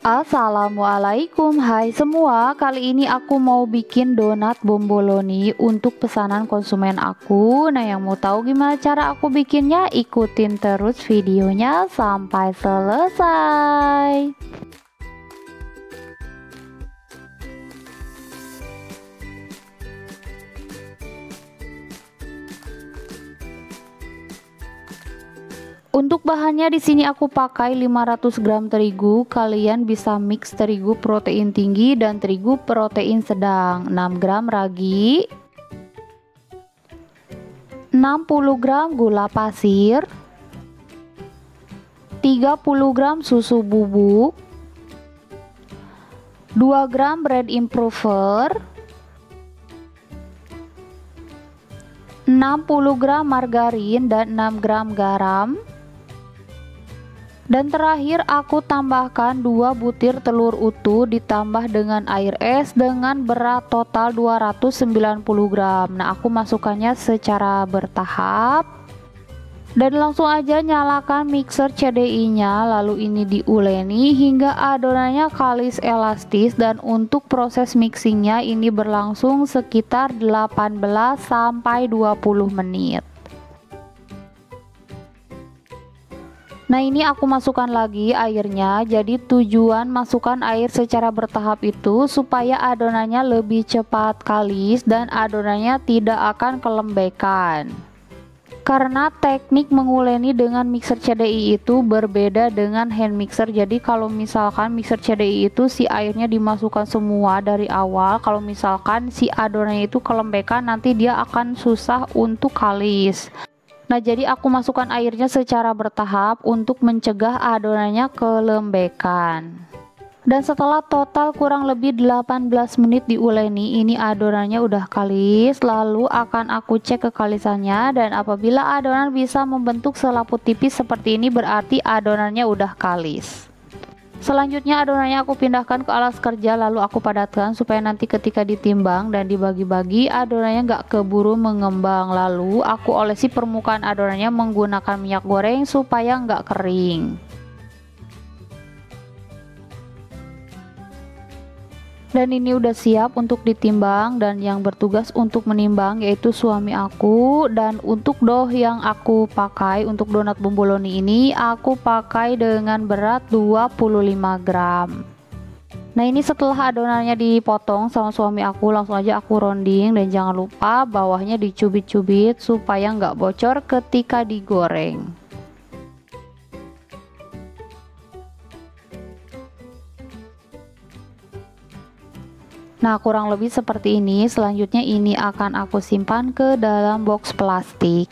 Assalamualaikum, hai semua. Kali ini aku mau bikin donat bomboloni untuk pesanan konsumen aku. Nah, yang mau tahu gimana cara aku bikinnya, ikutin terus videonya sampai selesai. Untuk bahannya di sini aku pakai 500 gram terigu. Kalian bisa mix terigu protein tinggi dan terigu protein sedang. 6 gram ragi, 60 gram gula pasir, 30 gram susu bubuk, 2 gram bread improver, 60 gram margarin dan 6 gram garam. Dan terakhir aku tambahkan 2 butir telur utuh ditambah dengan air es dengan berat total 290 gram. Nah, aku masukkannya secara bertahap. Dan langsung aja nyalakan mixer CDI nya, lalu ini diuleni hingga adonannya kalis elastis. Dan untuk proses mixingnya ini berlangsung sekitar 18 sampai 20 menit. Nah, ini aku masukkan lagi airnya. Jadi tujuan masukkan air secara bertahap itu supaya adonannya lebih cepat kalis dan adonannya tidak akan kelembekan. Karena teknik menguleni dengan mixer CDI itu berbeda dengan hand mixer. Jadi kalau misalkan mixer CDI itu si airnya dimasukkan semua dari awal, kalau misalkan si adonannya itu kelembekan nanti dia akan susah untuk kalis. Nah, jadi aku masukkan airnya secara bertahap untuk mencegah adonannya kelembekan. Dan setelah total kurang lebih 18 menit diuleni, ini adonannya udah kalis. Lalu akan aku cek kekalisannya, dan apabila adonan bisa membentuk selaput tipis seperti ini berarti adonannya udah kalis. Selanjutnya adonannya aku pindahkan ke alas kerja, lalu aku padatkan supaya nanti ketika ditimbang dan dibagi-bagi adonannya nggak keburu mengembang. Lalu aku olesi permukaan adonannya menggunakan minyak goreng supaya nggak kering. Dan ini udah siap untuk ditimbang, dan yang bertugas untuk menimbang yaitu suami aku. Dan untuk dough yang aku pakai untuk donat bomboloni ini aku pakai dengan berat 25 gram. Nah, ini setelah adonannya dipotong sama suami aku, langsung aja aku rounding, dan jangan lupa bawahnya dicubit-cubit supaya nggak bocor ketika digoreng. Nah, kurang lebih seperti ini. Selanjutnya ini akan aku simpan ke dalam box plastik.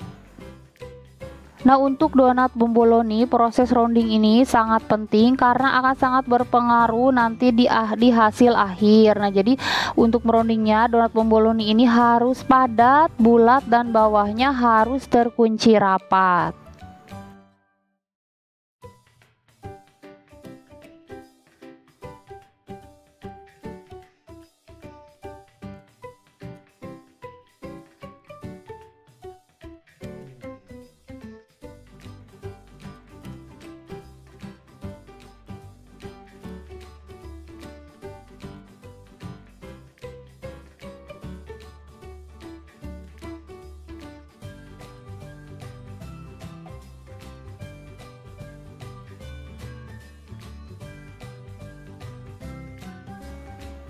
Nah, untuk donat bomboloni proses rounding ini sangat penting karena akan sangat berpengaruh nanti di hasil akhir. Nah, jadi untuk meroundingnya donat bomboloni ini harus padat, bulat, dan bawahnya harus terkunci rapat.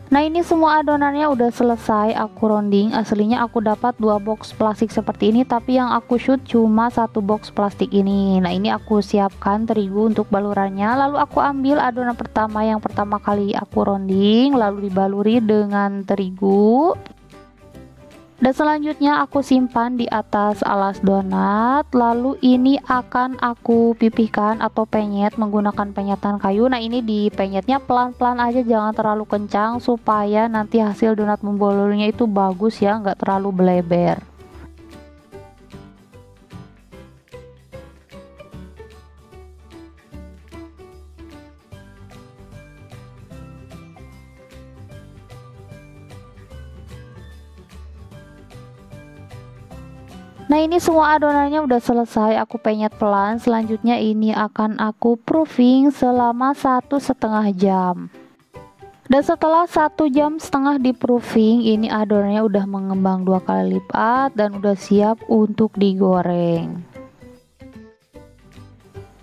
Nah, ini semua adonannya udah selesai aku rounding. Aslinya aku dapat 2 box plastik seperti ini, tapi yang aku shoot cuma 1 box plastik ini. Nah, ini aku siapkan terigu untuk balurannya, lalu aku ambil adonan pertama yang pertama kali aku rounding, lalu dibaluri dengan terigu. Dan selanjutnya aku simpan di atas alas donat. Lalu ini akan aku pipihkan atau penyet menggunakan penyetan kayu. Nah, ini dipenyetnya pelan-pelan aja, jangan terlalu kencang supaya nanti hasil donat bomboloninya itu bagus ya, nggak terlalu beleber. Nah, ini semua adonannya udah selesai, aku penyet pelan. Selanjutnya ini akan aku proofing selama 1,5 jam. Dan setelah 1,5 jam di proofing, ini adonannya udah mengembang 2 kali lipat dan udah siap untuk digoreng.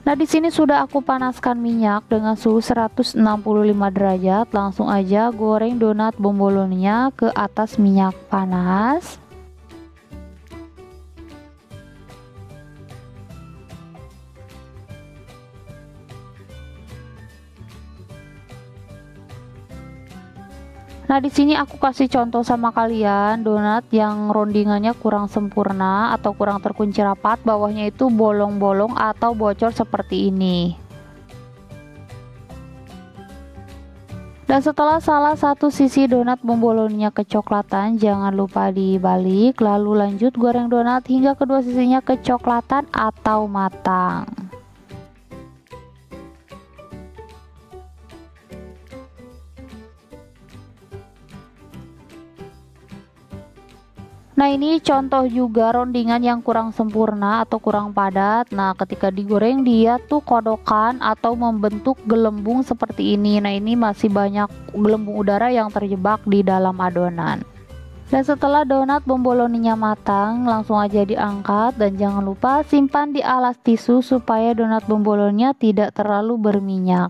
Nah, di sini sudah aku panaskan minyak dengan suhu 165 derajat. Langsung aja goreng donat bomboloninya ke atas minyak panas. Nah, di sini aku kasih contoh sama kalian donat yang rondingannya kurang sempurna atau kurang terkunci rapat, bawahnya itu bolong-bolong atau bocor seperti ini. Dan setelah salah satu sisi donat bomboloninya kecoklatan, jangan lupa dibalik, lalu lanjut goreng donat hingga kedua sisinya kecoklatan atau matang. Nah, ini contoh juga rondingan yang kurang sempurna atau kurang padat. Nah, ketika digoreng dia tuh kodokan atau membentuk gelembung seperti ini. Nah, ini masih banyak gelembung udara yang terjebak di dalam adonan. Dan setelah donat bomboloninya matang, langsung aja diangkat dan jangan lupa simpan di alas tisu supaya donat bomboloninya tidak terlalu berminyak.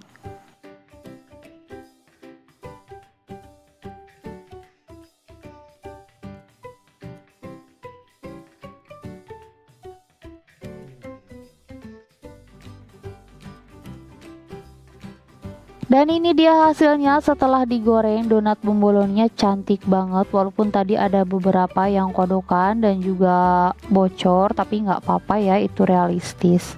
Dan ini dia hasilnya setelah digoreng. Donat bomboloninya cantik banget, walaupun tadi ada beberapa yang kodokan dan juga bocor, tapi nggak apa-apa ya, itu realistis.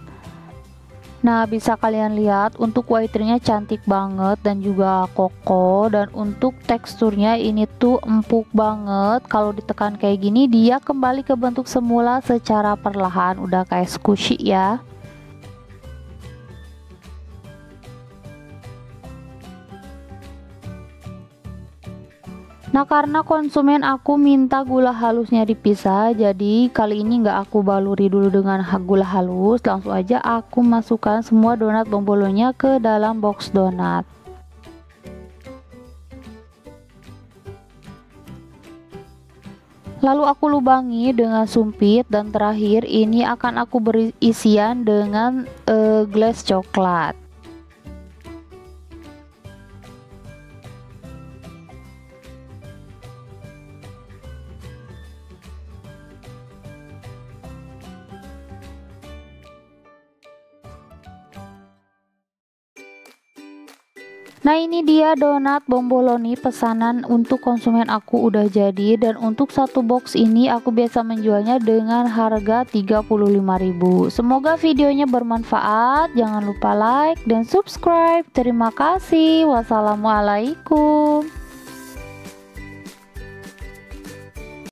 Nah, bisa kalian lihat untuk whitening-nya cantik banget dan juga kokoh, dan untuk teksturnya ini tuh empuk banget. Kalau ditekan kayak gini dia kembali ke bentuk semula secara perlahan, udah kayak squishy ya. Nah, karena konsumen aku minta gula halusnya dipisah, jadi kali ini nggak aku baluri dulu dengan gula halus, langsung aja aku masukkan semua donat bombolonnya ke dalam box donat. Lalu aku lubangi dengan sumpit dan terakhir ini akan aku beri isian dengan glaze coklat. Nah, ini dia donat bomboloni pesanan untuk konsumen aku udah jadi, dan untuk satu box ini aku biasa menjualnya dengan harga 35.000. Semoga videonya bermanfaat. Jangan lupa like dan subscribe. Terima kasih. Wassalamualaikum.